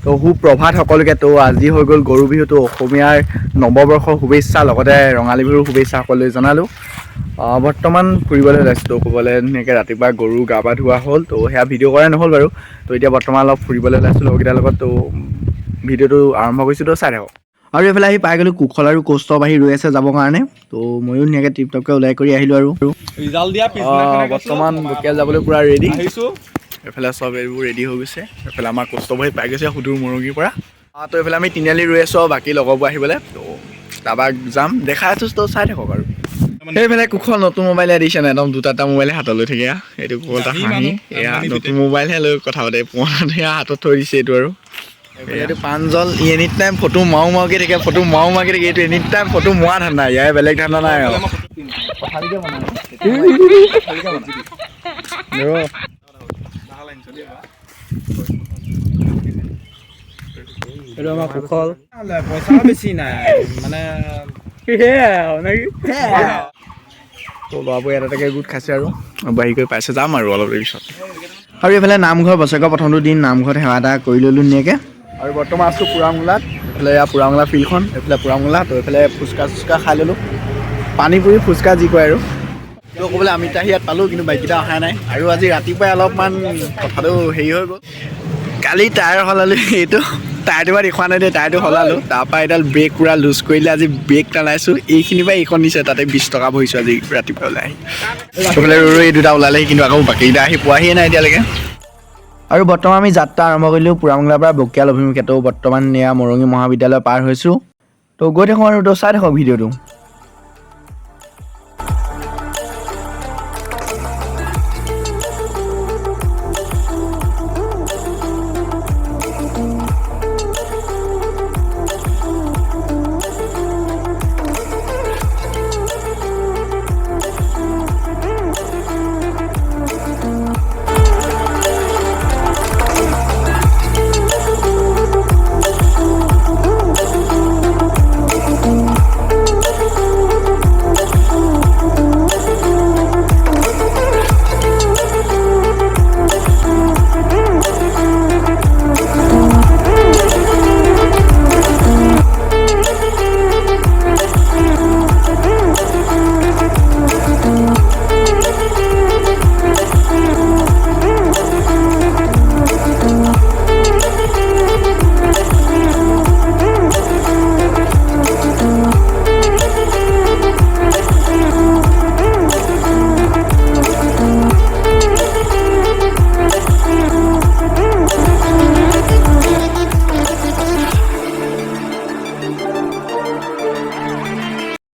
তো সুপ্ৰভাত সকলোকে। তো আজি হৈ গ'ল গৰু বিহু। তো অসমীয়াৰ নৱবৰ্ষৰ শুভেচ্ছা লগতে ৰঙালী বিহুৰ শুভেচ্ছা সকলোৱে জনালোঁ। বৰ্তমান ফুৰিবলৈ ওলাইছোঁ। তো ক'বলৈ ধুনীয়াকৈ ৰাতিপুৱা গৰু গা পা ধোৱা হ'ল। তো সেয়া ভিডিঅ' কৰাই নহ'ল বাৰু। তো এতিয়া বৰ্তমান অলপ ফুৰিবলৈ ওলাইছোঁ লগৰকেইটাৰ লগত। তো ভিডিঅ'টো আৰম্ভ কৰিছোঁ, তো চাই থাকক। আৰু এইফালে আহি পাই গ'লোঁ কুশল আৰু কৌস্তভ আহি ৰৈ আছে যাবৰ কাৰণে। তো ময়ো ধুনীয়াকৈ টিপটপকৈ ওলাই কৰি আহিলোঁ আৰু ৰিজাল্ট দিয়া পিছদিনাখনে বৰ্তমান বকিয়াল যাবলৈ পূৰা ৰেডি। এইফালে চব এইবোৰ ৰেডি হৈ গৈছে। এইফালে আমাৰ কৌস্তভ ভাই পাই গৈছে সুদূৰ মৰঙিৰ পৰা। তো এইফালে আমি তিনিআলি ৰৈ আছোঁ আৰু বাকী লগৰবোৰ আহিবলৈ। তো তাৰপৰা যাম, দেখাই আছোঁ। তো চাই থাকক আৰু সেইফালে কুশল নতুন মোবাইল এডিশ্যন একদম দুটা মোবাইলে হাতত লৈ থাকে। এইটো কুশল এটা হাঁহি, এয়া নতুন মোবাইলহে লৈ কথা পাতে। পুৰণাটো এয়া হাতত থৈ দিছে এইটো আৰু এইটো প্ৰাঞ্জল। ই এনি টাইম ফটো মাৰোকে থাকে, ফটো মাৰোকে থাকে। এইটো এনি টাইম ফটো মৰা ধান্দা, ইয়াৰ বেলেগ ধান্দা নাই আৰু এইটো আমাৰ কুশল। পইচা বেছি নাই মানে তো ল'ৰাবোৰ এটাকে গোট খাইছে আৰু বাঢ়ি কৰি পাইছে। যাম আৰু অলপ দেৰি পিছত। আৰু এইফালে নামঘৰ বছৰেকৰ প্ৰথমটো দিন নামঘৰত সেৱা এটা কৰি ল'লোঁ ধুনীয়াকৈ। আৰু বৰ্তমান আছোঁ পুৰামোলাত। এইফালে পুৰামোলা ফিল্ডখন, এইফালে পুৰামোলা। তো এইফালে ফুচকা চুচকা খাই ল'লোঁ, পানী পুৰি ফুচকা যি কয় আৰু। তো ক'বলৈ আমিতা ইয়াত পালোঁ, কিন্তু বাইককেইটা অহা নাই। আৰু আজি ৰাতিপুৱাই অলপমান কথাটো হেৰি হৈ গ'ল। কালি টায়াৰ সলালোঁ, এইটো টায়াৰটো পৰা দেখুওৱা নাই দেই। টায়াৰটো সলালোঁ, তাৰপৰা এডাল ব্ৰেক পূৰা লুজ কৰিলে। আজি ব্ৰেক টানাইছোঁ, এইখিনিৰ পৰা এইখন দিছে, তাতে 20 টকা ভৰিছোঁ আজি ৰাতিপুৱা ওলাই আহি। এইফালে এই দুটা ওলালেহি, কিন্তু আকৌ বাকীকেইটা আহি পোৱাহিয়ে নাই এতিয়ালৈকে। আৰু বৰ্তমান আমি যাত্ৰা আৰম্ভ কৰিলোঁ পুৰামোলাৰ পৰা বকিয়াল অভিমুখে। তো বৰ্তমান এয়া মৰঙী মহাবিদ্যালয় পাৰ হৈছোঁ। তো গৈ থাকোঁ আৰু। তো চাই থাকক ভিডিঅ'টো।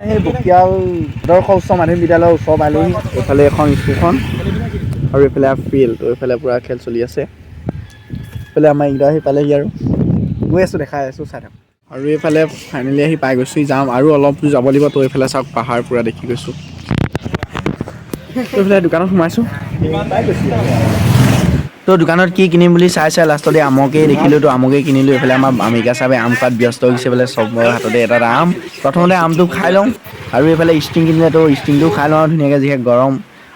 সেই বকিয়াল আদৰ্শ উচ্চ মাধ্যমিক বিদ্যালয়ৰ ওচৰ পালোহি। এইফালে এখন স্কুলখন আৰু এইফালে ফিল্ড। তো এইফালে পূৰা খেল চলি আছে। এইফালে আমাৰ এইকেইটা আহি পালেহি আৰু গৈ আছোঁ, দেখাই আছোঁ, চাই থাকক। আৰু এইফালে ফাইনেলি আহি পাই গৈছোঁ। যাম আৰু অলপ দূৰ যাব লাগিব। তো এইফালে চাওক পাহাৰ পূৰা দেখি গৈছোঁ। তো এইফালে দোকানত সোমাইছোঁ। তো দোকানত কি কিনিম বুলি চাই লাষ্টতে আমকেই দেখিলোঁ। তো আমকেই কিনিলোঁ। এইফালে আমাৰ আমিকা চাবে আম খোৱাত ব্যস্ত হৈ গৈছে। এইফালে চবৰে হাততে এটা আম। প্ৰথমতে আমটো খাই লওঁ, আৰু এইফালে ষ্টিং কিনিলে। তো ষ্টিংটো খাই লওঁ আৰু ধুনীয়াকৈ, যিহে গৰম।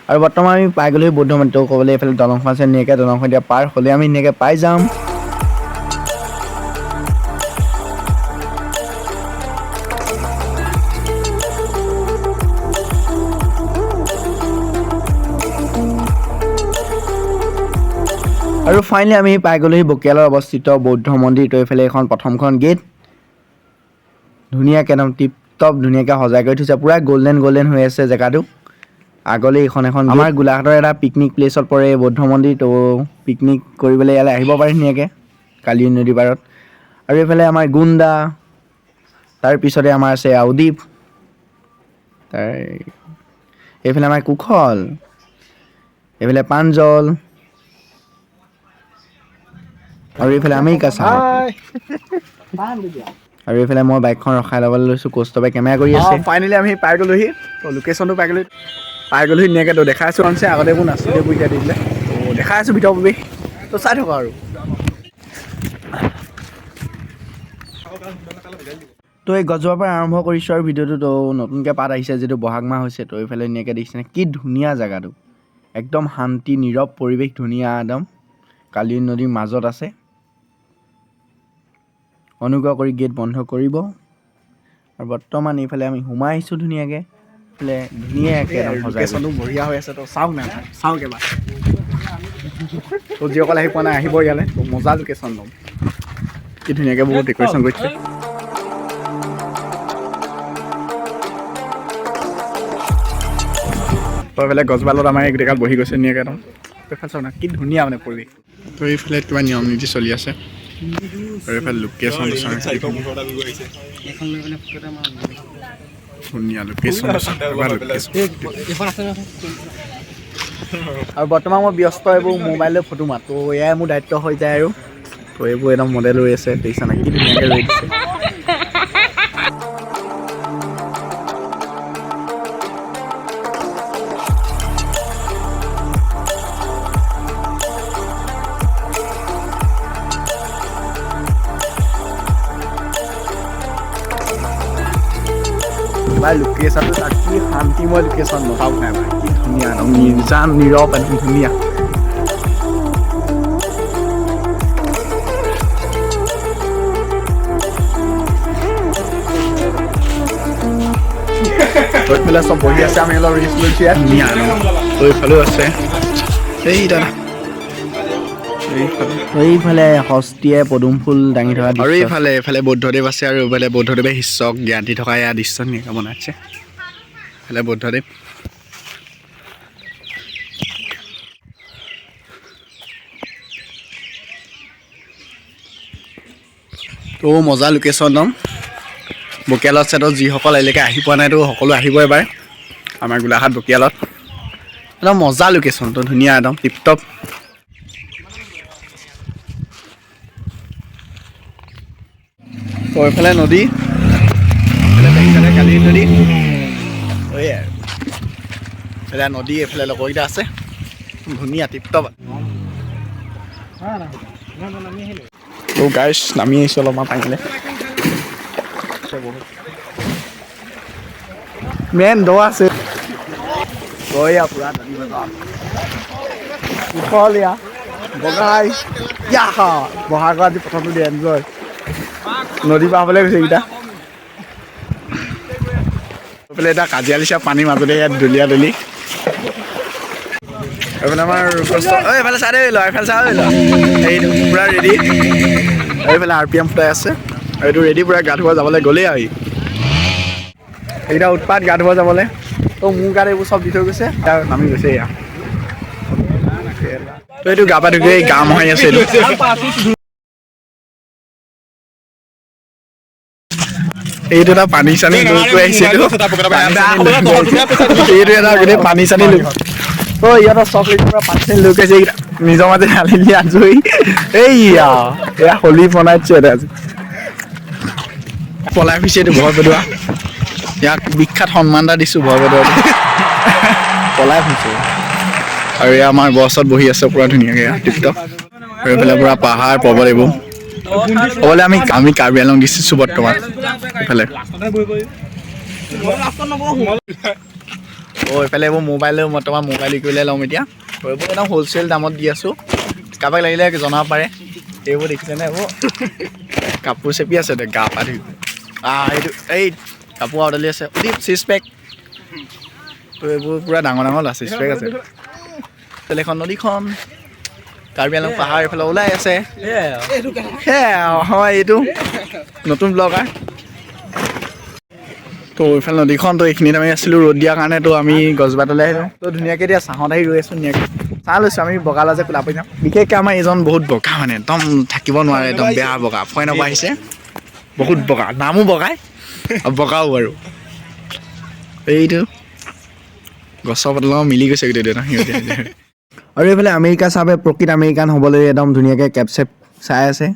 আৰু বৰ্তমান আমি পাই গ'লোহি বৌদ্ধ মন্দিৰ। তো ক'বলৈ এইফালে দলংখন আছে ধুনীয়াকৈ, দলংখন এতিয়া পাৰ হ'লে আমি ধুনীয়াকৈ পাই যাম। আৰু ফাইনেলি আমি পাই গ'লোহি বকিয়ালত অৱস্থিত বৌদ্ধ মন্দিৰ। তো এইফালে এখন প্ৰথমখন গেট ধুনীয়াকৈ একদম টিপটপ ধুনীয়াকৈ সজাই কৰি থৈছে। পূৰা গল্ডেন হৈ আছে জেগাটো। আগলৈ এইখন আমাৰ গোলাঘাটৰ এটা পিকনিক প্লেচত পৰে এই বৌদ্ধ মন্দিৰ। তো পিকনিক কৰিবলৈ ইয়ালৈ আহিব পাৰে ধুনীয়াকৈ কালি নদী পাৰত। আৰু এইফালে আমাৰ গুণ্ডা, তাৰপিছতে আমাৰ আছে আউদ্বীপ, এইফালে আমাৰ কুশল, এইফালে প্ৰাঞ্জল, আৰু এইফালে আমেৰিকা চাহ। আৰু এইফালে মই বাইকখন ৰখাই ল'বলৈ লৈছোঁ। কৌস্তভে কেমেৰা কৰি আছে। ফাইনেলি আমি পাই গ'লোহি। তো লোকেশ্যনটো পাই গ'লোহি ধুনীয়াকৈ। তো দেখাই আছোঁ অনছে আগতে এইবোৰ নাছিলে, এইবোৰ এতিয়া দি দিলে। তো দেখাই আছোঁ ভিতৰ পৰিৱেশ। তো চাই থাকক আৰু। তো এই গছজোপাৰ পৰা আৰম্ভ কৰিছোঁ আৰু ভিডিঅ'টো। তো নতুনকৈ পাত আহিছে, যিটো বহাগ মাহ হৈছে। তো এইফালে ধুনীয়াকৈ দেখিছেনে কি ধুনীয়া জেগাটো, একদম শান্তি নীৰৱ পৰিৱেশ, ধুনীয়া একদম কালি নদীৰ মাজত আছে। অনুগ্ৰহ কৰি গেট বন্ধ কৰিব। আৰু বৰ্তমান এইফালে আমি সোমাই আহিছোঁ ধুনীয়াকৈ। এইফালে ধুনীয়াকৈ লোকেশ্যনটো বঢ়িয়া হৈ আছে। তো চাওক না চাওক এবাৰ। তো যিসকল আহি পোৱা নাই আহিব ইয়ালৈ। তো মজা লোকেশ্যন ল'ম। কি ধুনীয়াকৈ বহুত ডেক'ৰেশ্যন কৰিছে। তো এইফালে গছডালত আমাৰ এইকেইটাত বহি গৈছে ধুনীয়াকৈ একদম। এইফালে চাওক না কি ধুনীয়া মানে পৰিৱেশ। তো এইফালে কিবা নিয়ম নীতি চলি আছে। আৰু এইফালে লোকেশ্যন ধুনীয়া লোকেশ্যন। আৰু বৰ্তমান মই ব্যস্ত এইবোৰ মোবাইললৈ ফটো মাত। তো এয়াই মোৰ দায়িত্ব হৈ যায় আৰু। তো এইবোৰ একদম মডেল হৈ আছে দেখিছা না কি ধুনীয়াকৈ ৰৈ দিছে। ভাই লোকেশ্যনটো তাক কি শান্তিময় লোকেশ্যন নচাওক নাই ভাই কি ধুনীয়া একদম নিৰ্জান নীৰৱ একদম ধুনীয়া। এইফালে চব বহি আছে আমি অলপ ৰিস্ক লৈছোঁ ইয়াত ধুনীয়া তো এইফালেও আছে। এই দাদা এইফালে হস্তীয়ে পদুম ফুল দাঙি থকা আৰু এইফালে বৌদ্ধদেৱ আছে আৰু এইফালে বৌদ্ধদেৱে শিষ্যক জ্ঞান দি থকা এয়া দৃশ্য ধুনীয়াকৈ বনাইছে। এইফালে বৌদ্ধদেৱ তো মজা লোকেশ্যন একদম। বকিয়ালত ছাইডত যিসকল আজিলৈকে আহি পোৱা নাই তো সকলো আহিব এবাৰ আমাৰ গোলাঘাট বকিয়ালত। একদম মজা লোকেশ্যন তো ধুনীয়া একদম টিপটপ। তো এইফালে নদী এইফালে কালি নদী এইয়া এইফালে নদী এইফালে লগৰকেইটা আছে ধুনীয়া টিপটপ। তো গাইছ নামি আহিছোঁ অলপমান পানীলৈ। মেইন দ আছে এয়া পুৰা নদী উঠলীয়া বগাই বহাগৰ আজি প্ৰথমটো দিয়ে এনজয়। নদী পাবলৈ গৈছে এইকেইটা। এইফালে এটা কাজিয়া লিচা পানীৰ মাজতে ইয়াত দলিয়া দলি। এইফালে আমাৰ এইফালে চাই লৈ লওঁ এইফালে চাই লৈ লওঁ এইটো পূৰা ৰেডি। এইফালে RPM ফুটাই আছে আৰু এইটো ৰেডি পূৰা গা ধুব যাবলৈ গ'লেই আৰু এইকেইটা উৎপাত গা ধুব যাবলৈ। তো মোৰ গাত এইবোৰ চব দি থৈ গৈছে নামি গৈছে এয়া। তো এইটো গা পা ধুই গা মহাৰি আছে এইটো। এইটো এটা পানী চানী লৈ আহিছে এইটো এটা গোটেই পানী চানী লৈ তো ইয়াতে চব পৰা পানী চানী লৈ গৈছে এইকেইটা নিজৰ মাজে ঢালি দি আজৰি। এইয়া এয়া হোলী বনাইছে এটা আজি পলাই ফুৰিছে এইটো ভয় পেলোৱা। ইয়াক বিখ্যাত সন্মান এটা দিছোঁ ভয় পেলোৱা পলাই ফুৰিছে। আৰু এয়া আমাৰ বছত বহি আছে পুৰা ধুনীয়াকৈ টিপটপ। আৰু এইফালে পুৰা পাহাৰ পৰ্বত এইবোৰ ক'বলৈ আমি কাৰ্বি আংলং ডিষ্ট্ৰিক্ট বৰ্তমান এইফালে। এইফালে এইবোৰ মোবাইল বৰ্তমান মোবাইল কৰিলে ল'ম এতিয়া। এইবোৰ একদম হ'লচেল দামত দি আছোঁ কাৰোবাক লাগিলে জনাব পাৰে। এইবোৰ দেখিছেনে এইবোৰ কাপোৰ চেপি আছে গা পা ধুই এইটো এই কাপোৰ আউডালি আছে চিজ পেক। তো এইবোৰ পূৰা ডাঙৰ ডাঙৰ চিজ পেক আছে। এইখন নদীখন কাৰ্বি আংলং পাহাৰ এইফালে ওলাই আছে। হয় এইটো নতুন ব্লগাৰ। তো এইফালে নদীখন তো এইখিনিত আমি আছিলোঁ ৰ'দ দিয়াৰ কাৰণে তো আমি গছবাটলৈ আহিলোঁ। তো ধুনীয়াকৈ এতিয়া ছাঁত আহি ৰৈ আছোঁ ধুনীয়াকৈ চাহ লৈছোঁ আমি বগালা যে কোলা পৰি যাম। বিশেষকৈ আমাৰ এইজন বহুত বগা মানে একদম থাকিব নোৱাৰে একদম বেয়া বগা ফৰেনৰ পৰা আহিছে বহুত বগা নামো বগাই বগাও বাৰু। এইটো গছৰ পাতৰ মিলি গৈছে গোটেই দুটা সিহঁতে। আৰু এইফালে আমেৰিকা চাবে প্ৰকৃত আমেৰিকান হ'বলৈ একদম ধুনীয়াকৈ কেপ চেপ চাই আছে।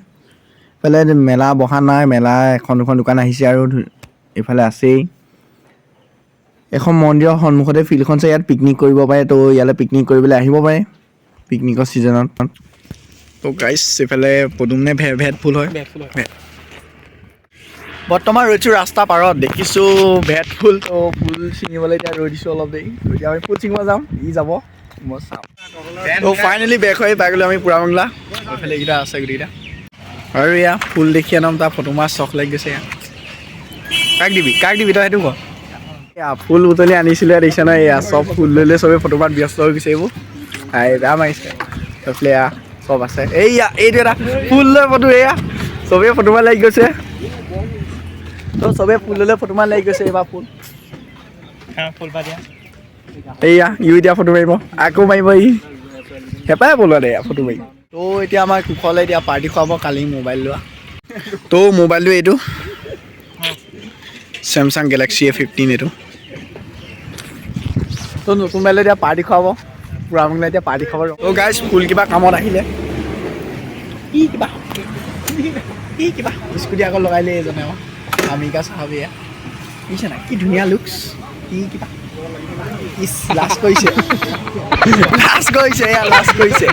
এইফালে মেলা বহা নাই মেলা এখন দুখন দোকান আহিছে আৰু এইফালে আছেই এখন মন্দিৰৰ সন্মুখতে ফিল্ডখন চাই ইয়াত পিকনিক কৰিব পাৰে। তো ইয়ালৈ পিকনিক কৰিবলৈ আহিব পাৰে পিকনিকৰ ছিজনত। তো গাইছ এইফালে পদুম নে ভেট ফুল হয়। বৰ্তমান ৰৈছোঁ ৰাস্তা পাৰত দেখিছোঁ ভেট ফুল। তো ফুল ছিঙিবলৈ এতিয়া ৰৈ দিছোঁ অলপ দেৰি। এতিয়া আমি ফুল ছিঙিব যাম ই যাব মই চাম। তো ফাইনেলি বেক হৈ পাই গ'লোঁ আমি পুৰা বাংলা। এইফালে এইকেইটা আছে গোটেইকেইটা আৰু এয়া ফুল দেখি একদম তাৰ ফটো মাৰ চখ লাগি গৈছে এয়া কাক দিবি তই সেইটো ক এয়া ফুল বুটলি আনিছিলে দেখিছে নহয় এয়া চব ফুল লৈ লৈ চবেই ফটো মাৰত ব্যস্ত হৈ গৈছে এইবোৰ বেয়া মাৰিছে এইফালে এয়া চব আছে এইয়া এইটো এটা ফুল লৈ ফটো এয়া চবেই ফটো মাৰ লাগি গৈছে তো চবেই ফুল লৈ ফটো মাৰ লাগি গৈছে এইবাৰ ফুল এইয়া ইউ এতিয়া ফটো মাৰিব আকৌ মাৰিব ই হেঁপাহে পলোৱা দে ফটো মাৰি তো এতিয়া আমাৰ কুশলে এতিয়া পাৰ্টি খুৱাব কালি মোবাইল লোৱা তো মোবাইলটো এইটো চেমচাং গেলেক্সি A15 এইটো তো নতুন মোবাইলত এতিয়া পাৰ্টি খুৱাব পুৰা মোবাইলত এতিয়া পাৰ্টি খুৱাব তো গাইজ ফুল কিবা কামত আহিলে কিবা স্কুটি আকৌ লগাইলে এজনে আমাৰ আমিকা চাহাবিয়া বুজিছে নাই কি ধুনীয়া লুকছ কিবা লাজ কৰিছে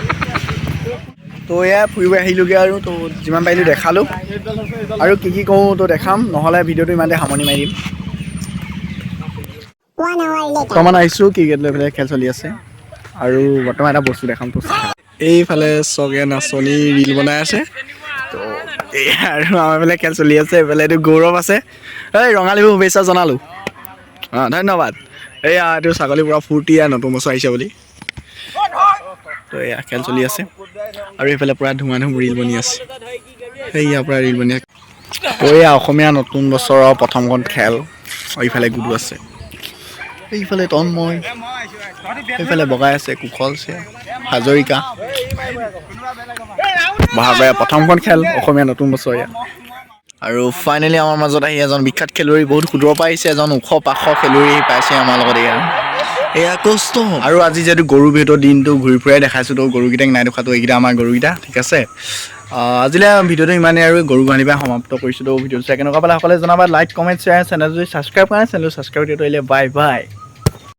তো এয়া ফুৰিব আহিলোগৈ আৰু তো যিমান পাৰিলোঁ দেখালোঁ আৰু কি কৰোঁ তো দেখাম নহ'লে ভিডিঅ'টো ইমানতে সামৰণি মাৰি দিম বৰ্তমান আহিছোঁ ক্ৰিকেট লৈ পেলাই খেল চলি আছে আৰু বৰ্তমান এটা বস্তু দেখাম তো এইফালে চগে নাচনী ৰীল বনাই আছে তো এয়া আৰু আমাৰ এইফালে খেল চলি আছে এইফালে এইটো গৌৰৱ আছে এই ৰঙালী বিহু শুভেচ্ছা জনালোঁ অঁ ধন্যবাদ এয়া এইটো ছাগলী পুৰা ফূৰ্তি নতুন বছৰ আহিছে বুলি তো এয়া খেল চলি আছে আৰু এইফালে পুৰা ধুমা ধুম ৰীল বনি আছে সেয়া পুৰা ৰীল বনি আছে তো এয়া অসমীয়া নতুন বছৰৰ প্ৰথমখন খেল এইফালে গুডু আছে এইফালে তন্ময় এইফালে বগাই আছে কুশল হাজৰিকা বহাগৰ প্ৰথমখন খেল অসমীয়া নতুন বছৰ এয়া আৰু ফাইনেলি আমাৰ মাজত আহি এজন বিখ্যাত খেলুৱৈ বহুত সুদূৰৰ পৰা আহিছে এজন ওখ পাখ খেলুৱৈ পাইছে আমাৰ লগত এয়া কষ্ট আৰু আজি যিহেতু গৰু বিহুৰ দিনটো ঘূৰি ফুৰাই দেখাইছোঁ তো গৰুকেইটাক নাই দেখাটো এইকেইটা আমাৰ গৰুকেইটা ঠিক আছে আজিলৈ ভিডিঅ'টো ইমানেই আৰু গৰু গোহালিৰ পৰা সমাপ্ত কৰিছোঁ তো ভিডিঅ'টো চাই কেনেকুৱা পালে সকলোৱে জনাবা লাইক কমেণ্ট শ্বেয়াৰ চেনেলটো ছাবস্ক্ৰাইব কৰা চেনেলটো ছাবস্ক্ৰাইব কৰি দিলে বাই বাই